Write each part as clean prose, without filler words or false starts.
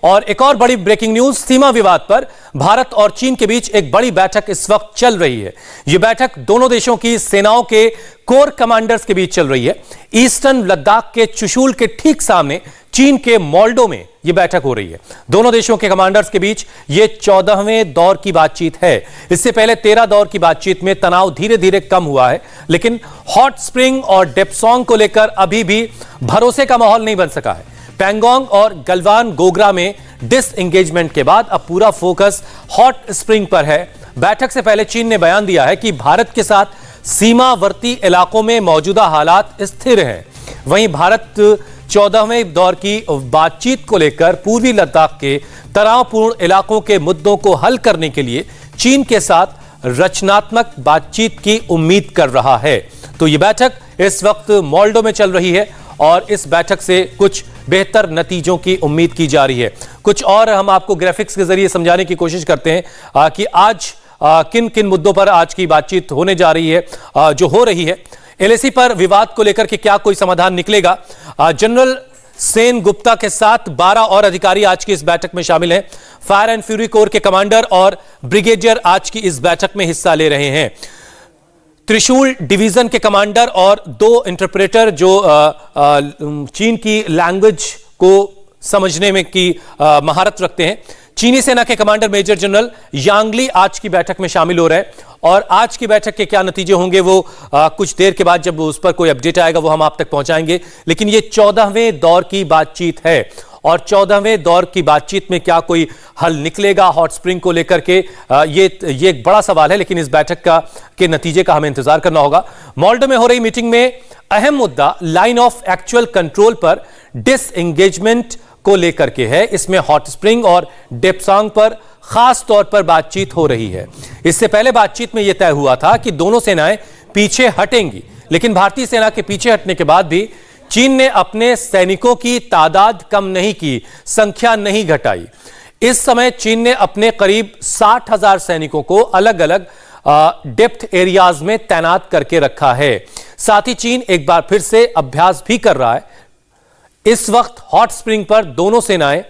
और एक और बड़ी ब्रेकिंग न्यूज, सीमा विवाद पर भारत और चीन के बीच एक बड़ी बैठक इस वक्त चल रही है। यह बैठक दोनों देशों की सेनाओं के कोर कमांडर्स के बीच चल रही है। ईस्टर्न लद्दाख के चुशूल के ठीक सामने चीन के मोल्डो में यह बैठक हो रही है। दोनों देशों के कमांडर्स के बीच यह 14वें दौर की बातचीत है। इससे पहले 13 दौर की बातचीत में तनाव धीरे धीरे कम हुआ है, लेकिन हॉट स्प्रिंग और डेप्सोंग को लेकर अभी भी भरोसे का माहौल नहीं बन सका है। पैंगोंग और गलवान गोग्रा में डिसएंगेजमेंट के बाद अब पूरा फोकस हॉट स्प्रिंग पर है। बैठक से पहले चीन ने बयान दिया है कि भारत के साथ सीमावर्ती इलाकों में मौजूदा हालात स्थिर हैं। वहीं भारत 14वें दौर की बातचीत को लेकर पूर्वी लद्दाख के तनावपूर्ण इलाकों के मुद्दों को हल करने के लिए चीन के साथ रचनात्मक बातचीत की उम्मीद कर रहा है। तो यह बैठक इस वक्त मोल्डो में चल रही है और इस बैठक से कुछ बेहतर नतीजों की उम्मीद की जा रही है। कुछ और हम आपको ग्राफिक्स के जरिए समझाने की कोशिश करते हैं कि आज किन किन मुद्दों पर आज की बातचीत होने जा रही है, जो हो रही है। एलएसी पर विवाद को लेकर के क्या कोई समाधान निकलेगा? जनरल सेन गुप्ता के साथ 12 और अधिकारी आज की इस बैठक में शामिल हैं। फायर एंड फ्यूरी कोर के कमांडर और ब्रिगेडियर आज की इस बैठक में हिस्सा ले रहे हैं। त्रिशूल डिवीजन के कमांडर और 2 इंटरप्रेटर जो चीन की लैंग्वेज को समझने में की महारत रखते हैं। चीनी सेना के कमांडर मेजर जनरल यांगली आज की बैठक में शामिल हो रहे हैं और आज की बैठक के क्या नतीजे होंगे वो कुछ देर के बाद जब उस पर कोई अपडेट आएगा वो हम आप तक पहुंचाएंगे। लेकिन ये 14वें दौर की बातचीत है और 14वें दौर की बातचीत में क्या कोई हल निकलेगा हॉट स्प्रिंग को लेकर के, ये एक बड़ा सवाल है। लेकिन इस बैठक के नतीजे का हमें इंतजार करना होगा। मोल्डो में हो रही मीटिंग में अहम मुद्दा लाइन ऑफ एक्चुअल कंट्रोल पर डिसएंगेजमेंट को लेकर के है। इसमें हॉट स्प्रिंग और डेप्सोंग पर खास तौर पर बातचीत हो रही है। इससे पहले बातचीत में यह तय हुआ था कि दोनों सेनाएं पीछे हटेंगी, लेकिन भारतीय सेना के पीछे हटने के बाद भी चीन ने अपने सैनिकों की तादाद कम नहीं की, संख्या नहीं घटाई। इस समय चीन ने अपने करीब 60,000 सैनिकों को अलग अलग डेप्थ एरियाज में तैनात करके रखा है। साथ ही चीन एक बार फिर से अभ्यास भी कर रहा है। इस वक्त हॉट स्प्रिंग पर दोनों सेनाएं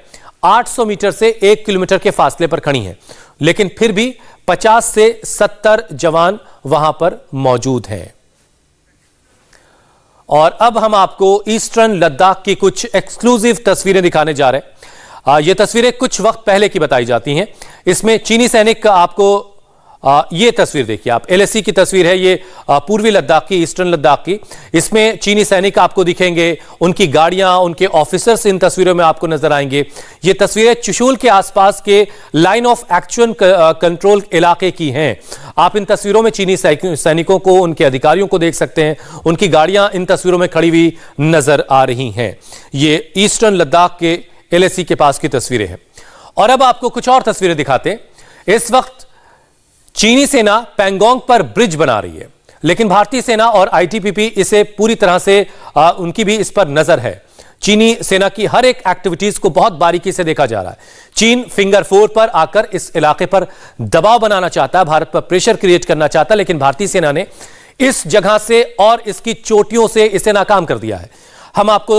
800 मीटर से 1 किलोमीटर के फासले पर खड़ी हैं, लेकिन फिर भी 50 से 70 जवान वहां पर मौजूद हैं। और अब हम आपको ईस्टर्न लद्दाख की कुछ एक्सक्लूसिव तस्वीरें दिखाने जा रहे हैं। ये तस्वीरें कुछ वक्त पहले की बताई जाती हैं। इसमें चीनी सैनिक आपको ये तस्वीर देखिए आप, एलएसी की तस्वीर है ये पूर्वी लद्दाख की, ईस्टर्न लद्दाख की। इसमें चीनी सैनिक आपको दिखेंगे, उनकी गाड़ियां, उनके ऑफिसर्स इन तस्वीरों में आपको नजर आएंगे। ये तस्वीरें चुशूल के आसपास के लाइन ऑफ एक्चुअल कंट्रोल इलाके की हैं। आप इन तस्वीरों में चीनी सैनिकों को, उनके अधिकारियों को देख सकते हैं। उनकी गाड़ियां इन तस्वीरों में खड़ी हुई नजर आ रही हैं। ये ईस्टर्न लद्दाख के एलएसी के पास की तस्वीरें हैं। और अब आपको कुछ और तस्वीरें दिखाते हैं। इस वक्त चीनी सेना पैंगोंग पर ब्रिज बना रही है, लेकिन भारतीय सेना और आईटीबीपी इसे पूरी तरह से उनकी भी इस पर नजर है। चीनी सेना की हर एक एक्टिविटीज को बहुत बारीकी से देखा जा रहा है। चीन फिंगर 4 पर आकर इस इलाके पर दबाव बनाना चाहता है, भारत पर प्रेशर क्रिएट करना चाहता है, लेकिन भारतीय सेना ने इस जगह से और इसकी चोटियों से इसे नाकाम कर दिया है। हम आपको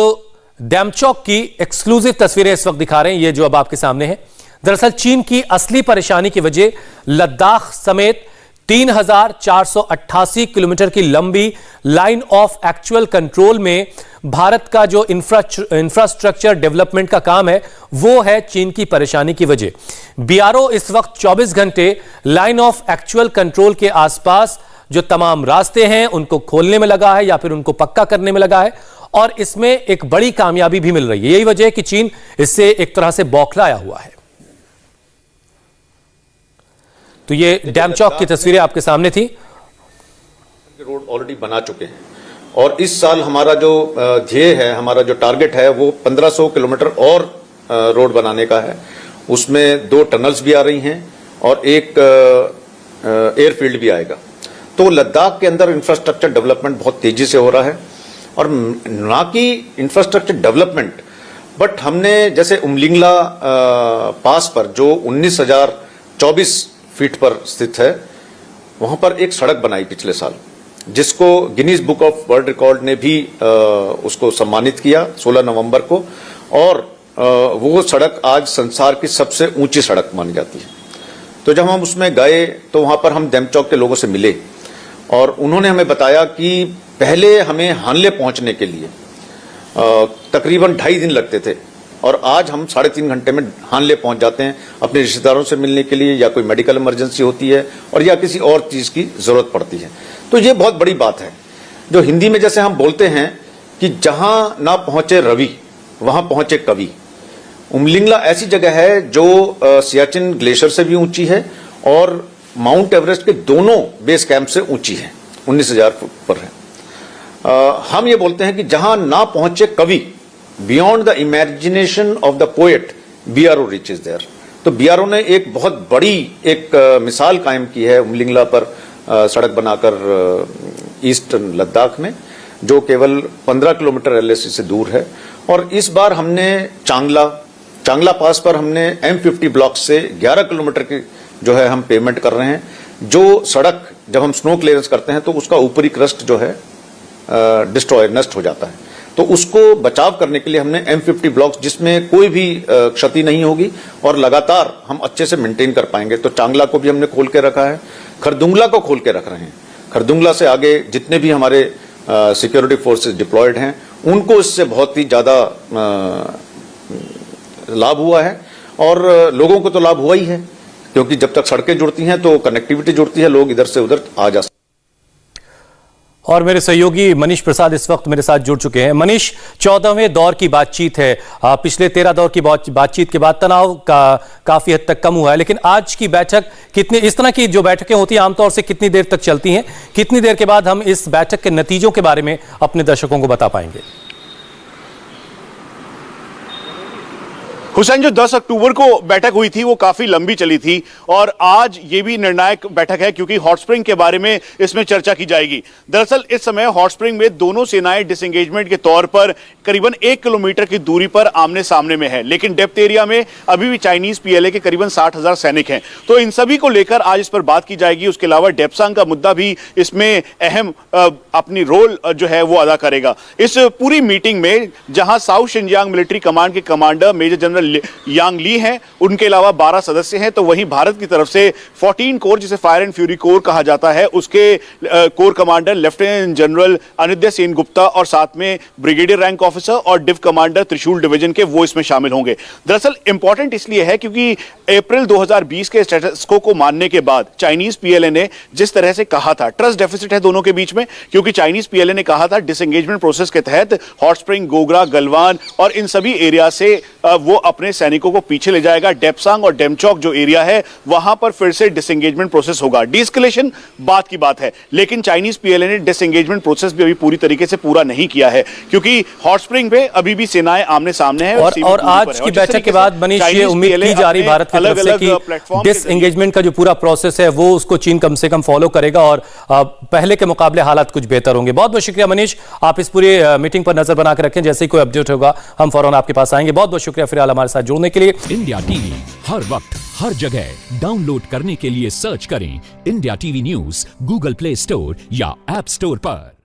डैमचौक की एक्सक्लूसिव तस्वीरें इस वक्त दिखा रहे हैं, ये जो अब आपके सामने है। दरअसल चीन की असली परेशानी की वजह लद्दाख समेत 3,488 किलोमीटर की लंबी लाइन ऑफ एक्चुअल कंट्रोल में भारत का जो इंफ्रास्ट्रक्चर डेवलपमेंट का काम है वो है चीन की परेशानी की वजह। बीआरओ इस वक्त 24 घंटे लाइन ऑफ एक्चुअल कंट्रोल के आसपास जो तमाम रास्ते हैं उनको खोलने में लगा है या फिर उनको पक्का करने में लगा है, और इसमें एक बड़ी कामयाबी भी मिल रही है। यही वजह है कि चीन इससे एक तरह से बौखलाया हुआ है। तो ये डैमचौक की तस्वीरें आपके सामने थी। रोड ऑलरेडी बना चुके हैं और इस साल हमारा जो ध्येय है, हमारा जो टारगेट है वो 1500 किलोमीटर और रोड बनाने का है। उसमें 2 टनल्स भी आ रही हैं और एक एयरफील्ड भी आएगा। तो लद्दाख के अंदर इंफ्रास्ट्रक्चर डेवलपमेंट बहुत तेजी से हो रहा है, और ना कि इंफ्रास्ट्रक्चर डेवलपमेंट, बट हमने जैसे उमलिंगला पास पर जो 19,024 फीट पर स्थित है, वहां पर एक सड़क बनाई पिछले साल, जिसको Guinness book of world record ने भी उसको सम्मानित किया 16 नवंबर को। और वो सड़क आज संसार की सबसे ऊंची सड़क मानी जाती है। तो जब हम उसमें गए तो वहां पर हम डेमचौक के लोगों से मिले और उन्होंने हमें बताया कि पहले हमें हानले पहुंचने के लिए तकरीबन 2.5 दिन लगते थे और आज हम 3.5 घंटे में हानले पहुंच जाते हैं अपने रिश्तेदारों से मिलने के लिए, या कोई मेडिकल इमरजेंसी होती है और या किसी और चीज की जरूरत पड़ती है। तो ये बहुत बड़ी बात है। जो हिंदी में जैसे हम बोलते हैं कि जहां ना पहुंचे रवि वहां पहुंचे कवि। उमलिंगला ऐसी जगह है जो सियाचिन ग्लेशियर से भी ऊंची है और माउंट एवरेस्ट के दोनों बेस कैंप से ऊंची है, 19,000 फुट पर है। हम ये बोलते हैं कि जहां ना पहुंचे कवि, beyond the imagination of the poet BRO reaches there. तो बीआरओ ने एक बहुत बड़ी एक मिसाल कायम की है उमलिंगला पर सड़क बनाकर ईस्टर्न लद्दाख में, जो केवल 15 किलोमीटर एलएसी से दूर है। और इस बार हमने चांगला पास पर हमने M50 ब्लॉक से 11 किलोमीटर की जो है हम पेमेंट कर रहे हैं। जो सड़क जब हम स्नो क्लियरेंस करते हैं तो उसका ऊपरी क्रस्ट जो है डिस्ट्रॉय नष्ट हो जाता है, तो उसको बचाव करने के लिए हमने M50 ब्लॉक्स जिसमें कोई भी क्षति नहीं होगी और लगातार हम अच्छे से मेंटेन कर पाएंगे। तो चांगला को भी हमने खोल के रखा है, खरदुंगला को खोल के रख रहे हैं। खरदुंगला से आगे जितने भी हमारे सिक्योरिटी फोर्सेस डिप्लॉयड हैं उनको इससे बहुत ही ज्यादा लाभ हुआ है और लोगों को तो लाभ हुआ ही है, क्योंकि जब तक सड़कें जुड़ती हैं तो कनेक्टिविटी जुड़ती है, लोग इधर से उधर आ जा सकते हैं। और मेरे सहयोगी मनीष प्रसाद इस वक्त मेरे साथ जुड़ चुके हैं। मनीष, 14वें दौर की बातचीत है। पिछले 13 दौर की बातचीत के बाद तनाव काफी हद तक कम हुआ है, लेकिन आज की बैठक कितनी, इस तरह की जो बैठकें होती हैं आमतौर से कितनी देर तक चलती हैं? कितनी देर के बाद हम इस बैठक के नतीजों के बारे में अपने दर्शकों को बता पाएंगे? हुसैन, जो 10 अक्टूबर को बैठक हुई थी वो काफी लंबी चली थी और आज ये भी निर्णायक बैठक है क्योंकि हॉट स्प्रिंग के बारे में इसमें चर्चा की जाएगी। दरअसल इस समय हॉट स्प्रिंग में दोनों सेनाएं डिसएंगेजमेंट के तौर पर करीबन 1 किलोमीटर की दूरी पर आमने सामने में है, लेकिन डेप्थ एरिया में अभी भी चाइनीज पीएलए के करीबन 60,000 सैनिक हैं। तो इन सभी को लेकर आज इस पर बात की जाएगी। उसके अलावा डेप्सांग का मुद्दा भी इसमें अहम अपनी रोल जो है वो अदा करेगा। इस पूरी मीटिंग में जहां साउथ शिनजियांग मिलिट्री कमांड के कमांडर मेजर जनरल यांग ली हैं, उनके अलावा 12 सदस्य हैं, तो वहीं भारत की तरफ से 14 कोर, जिसे फायर एंड फ्यूरी कोर कहा जाता है, उसके core commander lieutenant general Anindya Sen Gupta और साथ में ब्रिगेडियर रैंक ऑफिसर और डिव कमांडर त्रिशूल डिवीजन के वो इसमें शामिल होंगे। दरअसल इंपॉर्टेंट इसलिए है क्योंकि अप्रैल 2020 के स्टेटस को मानने के बाद चाइनीज पीएलए ने जिस तरह से कहा था, ट्रस्ट डेफिसिट है दोनों के बीच में, क्योंकि चाइनीज पीएलए ने कहा था डिसएंगेजमेंट प्रोसेस के तहत हॉट स्प्रिंग, गोगरा, गलवान और इन सभी एरिया से वो अपने सैनिकों को पीछे ले जाएगा। डेप्सांग और डेमचौक जो एरिया है वहां पर फिर से डिसएंगेजमेंट प्रोसेस होगा। डीएस्केलेशन बात की बात है, लेकिन चाइनीज पीएलए ने डिसएंगेजमेंट प्रोसेस भी अभी पूरी तरीके से पूरा नहीं किया है क्योंकि हॉट स्प्रिंग पे अभी भी सेनाएं आमने सामने हैं और आज की बैठक के बाद मनीष ये उम्मीद की जा रही भारत की तरफ से कि डिसएंगेजमेंट का जो पूरा प्रोसेस है वो उसको चीन कम से कम फॉलो करेगा और पहले के मुकाबले हालात कुछ बेहतर होंगे। बहुत बहुत शुक्रिया मनीष, आप इस पूरी मीटिंग पर नजर बना के रखें, जैसे ही कोई अपडेट होगा हम फौरन आपके पास आएंगे। बहुत बहुत शुक्रिया फिलहाल हमारे साथ जुड़ने के लिए। इंडिया टीवी हर वक्त हर जगह डाउनलोड करने के लिए सर्च करें India TV news Google play store या ऐप स्टोर पर।